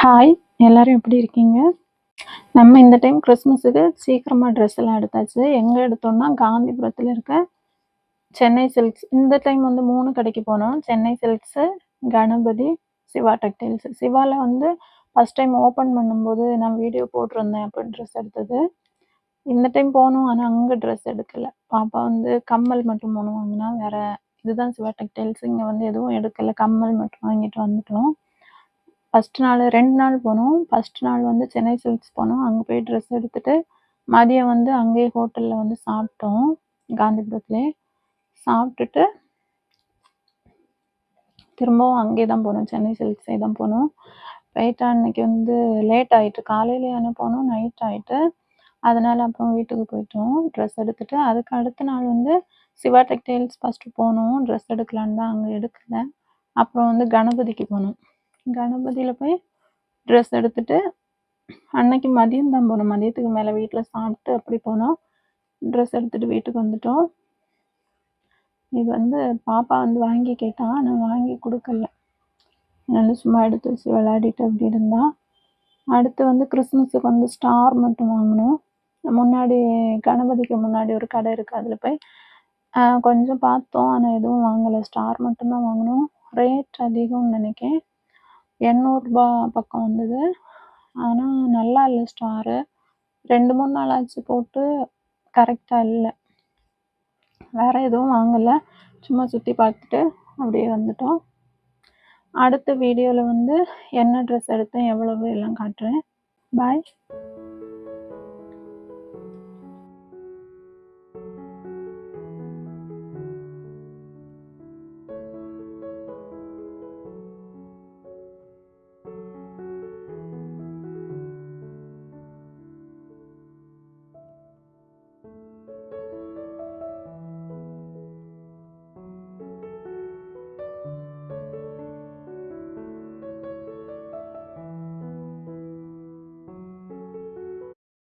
Hi! எல்லாரும் எப்படி இருக்கீங்க? நம்ம இந்த டைம் கிறிஸ்மஸுக்கு சீக்கிரமா ட்ரெஸ் எல்லாம் எடுத்தாச்சு. எங்க எடுத்தோம்னா, காந்திபுரத்தில இருக்க சென்னை சில்க்ஸ். இந்த டைம் வந்து 3 கடைக்கு போனோம். சென்னை சில்க்ஸு, கணபதி, சிவா டெக்டைல்ஸ். சிவால வந்து ஃபர்ஸ்ட் டைம் ஓப்பன் பண்ணும்போது நான் வீடியோ போட்டிருந்தேன். அப்போ ட்ரெஸ் எடுத்தது. இந்த டைம் போனோம். ஆனா அங்க ட்ரெஸ் எடுக்கல. பாப்பா வந்து கம்மல் மட்டும் 3 வாங்குனா. வேற இதுதான் சிவா டெக்டைல்ஸ். இங்க வந்து எதுவும் எடுக்கல. கம்மல் மட்டும் வாங்கிட்டு வந்துட்டோம். ஃபர்ஸ்ட் நாள் 2 நாள் போனோம். ஃபர்ஸ்ட் நாள் வந்து சென்னை சில்க்ஸ் போனோம். அங்க போய் ட்ரெஸ் எடுத்துட்டு, மதியம் வந்து அங்கேயே ஹோட்டல்ல வந்து சாப்பிட்டோம். காந்திபுரத்திலே. சாப்பிட்டுட்டு திரும்பவும் அங்கேயே தான் போனோம். சென்னை சில்க்ஸே தான் போனோம். போயிட்டு அன்னைக்கு வந்து லேட் ஆயிட்டு. காலையிலயே போனோம். நைட் ஆயிட்டு. அதனால அப்புறம் வீட்டுக்கு போயிட்டோம். ட்ரெஸ் எடுத்துட்டு. அதுக்கு அடுத்த நாள் வந்து சிவா டெக்டைல்ஸ் ஃபர்ஸ்ட்டு போனோம். ட்ரெஸ் எடுக்கலான்னு தான் அங்க எடுக்கல. அப்புறம் வந்து கணபதிக்கு போனோம். கணபதியில போய் ட்ரெஸ் எடுத்துட்டு அன்னைக்கு மதியம் தான் போனோம். மதியத்துக்கு மேல வீட்ல சாப்பிட்டு அப்படி போனோம். ட்ரெஸ் எடுத்துட்டு வீட்டுக்கு வந்துட்டோம். இது வந்து பாப்பா வந்து வாங்கி கேட்டா. நான் வாங்கி குடுக்கல. அதனால சும்மா எடுத்து வச்சு விளையாடிட்டு அப்படி இருந்தா. அடுத்து வந்து கிறிஸ்மஸுக்கு வந்து ஸ்டார் மட்டும் வாங்குனோம். முன்னாடி கணபதிக்கு முன்னாடி ஒரு கடை இருக்கு. அதுல போய் கொஞ்சம் பார்த்தோம். ஆனா எதுவும் வாங்கல. ஸ்டார் மட்டும் தான் வாங்குனோம். ரேட் அதிகம்னு நினைக்கிறேன். ரூ. 800 பக்கம் வந்தது. ஆனா நல்லா இல்ல ஸ்டாரு. 2, 3 நாள் ஆச்சு போட்டு கரெக்ட்டா இல்ல. வேற எதுவும் வாங்கல. சும்மா சுத்தி பார்த்துட்டு அப்படியே வந்துட்டோம். அடுத்த வீடியோல வந்து என்ன ட்ரெஸ் எடுத்தேன், எவ்வளவு எல்லாம் காட்டுறேன். பாய்.